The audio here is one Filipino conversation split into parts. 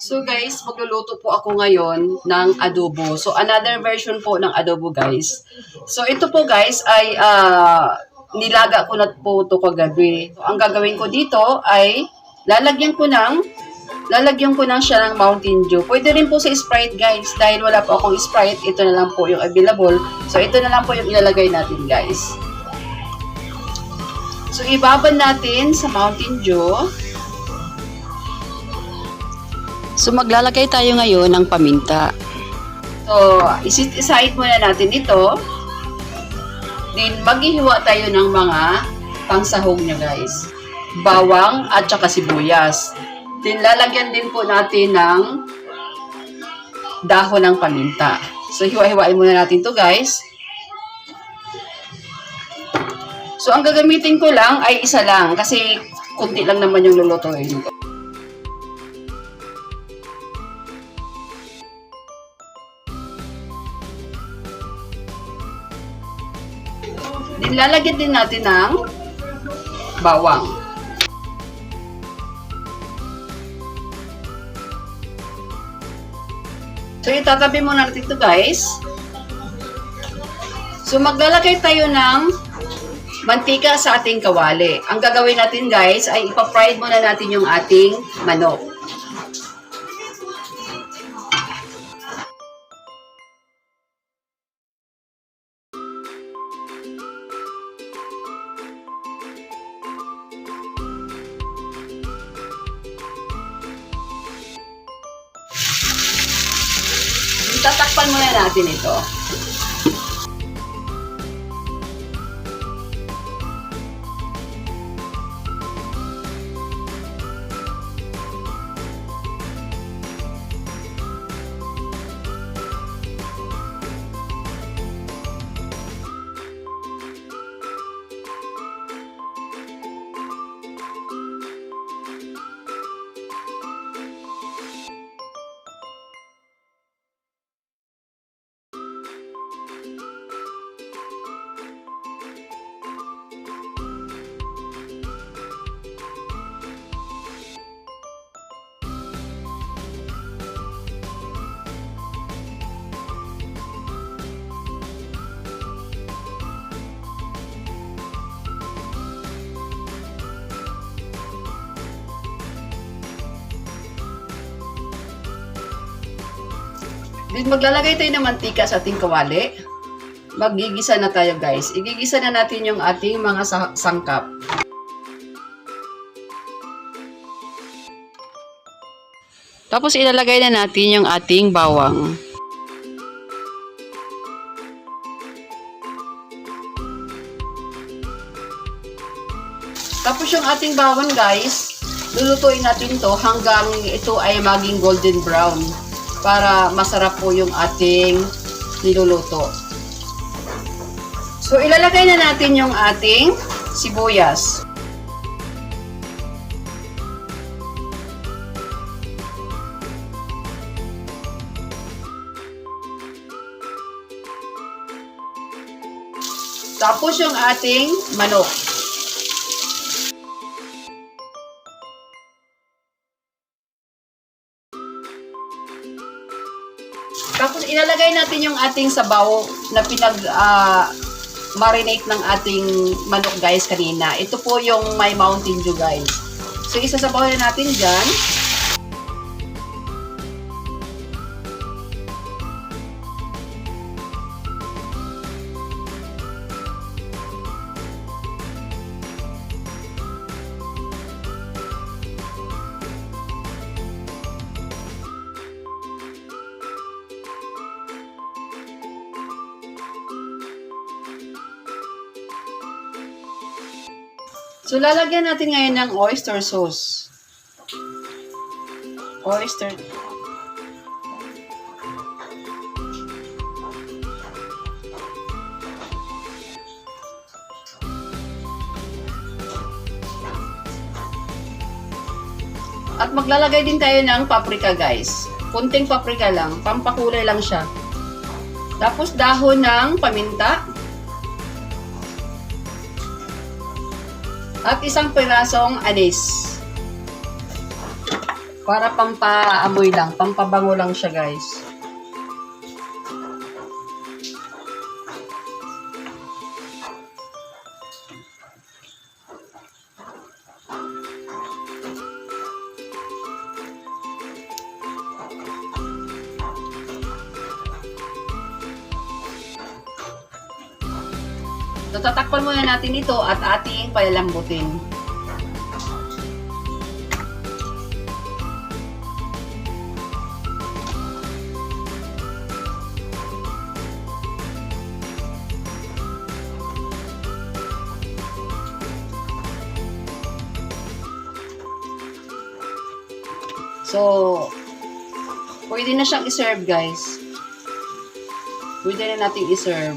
So guys, magluluto po ako ngayon ng adobo. So another version po ng adobo guys. So ito po guys ay nilaga ko na po ito kagabi. So, ang gagawin ko dito ay lalagyan ko siya ng Mountain Dew. Pwede rin po sa Sprite guys. Dahil wala po akong Sprite, ito na lang po yung available. So ito na lang po yung ilalagay natin guys. So ibaban natin sa Mountain Dew. So, maglalagay tayo ngayon ng paminta. So, isit-aside muna natin ito. Then, maghihiwa tayo ng mga pangsahog niya, guys. Bawang at saka sibuyas. Then, lalagyan din po natin ng dahon ng paminta. So, hiwa-hiwain muna natin to guys. So, ang gagamitin ko lang ay isa lang kasi kunti lang naman yung lulutuin ko. Lalagyan din natin ng bawang. So, itatabi muna natin ito guys. So, maglalagay tayo ng mantika sa ating kawali. Ang gagawin natin guys ay ipa-fried muna natin yung ating manok. Tatakpan muna natin ito. Then, maglalagay tayo ng mantika sa ating kawali. Magigisa na tayo guys. Igigisa na natin yung ating mga sangkap. Tapos ilalagay na natin yung ating bawang. Tapos yung ating bawang guys, lulutuin natin to hanggang ito ay maging golden brown. Para masarap po yung ating niluluto. So, ilalagay na natin yung ating sibuyas. Tapos yung ating manok. Tapos ilalagay natin yung ating sabaw na marinate ng ating manok guys kanina. Ito po yung may Mountain Dew guys. So isasabaw na natin dyan. So, lalagyan natin ngayon ng oyster sauce. Oyster. At maglalagay din tayo ng paprika guys. Kunting paprika lang. Pampakulay lang siya. Tapos dahon ng paminta. At isang pirasong anis. Para pampaamoy lang, pampabango lang siya, guys. So, tatakpan muna natin ito at ating palalambutin. So, pwede na siyang iserve, guys. Pwede na natin iserve.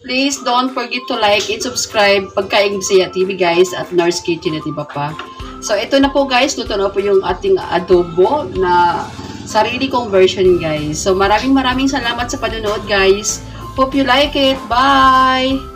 Please don't forget to like and subscribe Pagkain Bisaya TV, guys, at Nars Kitchen at iba pa. So, ito na po, guys. Luto na po yung ating adobo na sarili kong version, guys. So, maraming salamat sa panonood, guys. Hope you like it. Bye!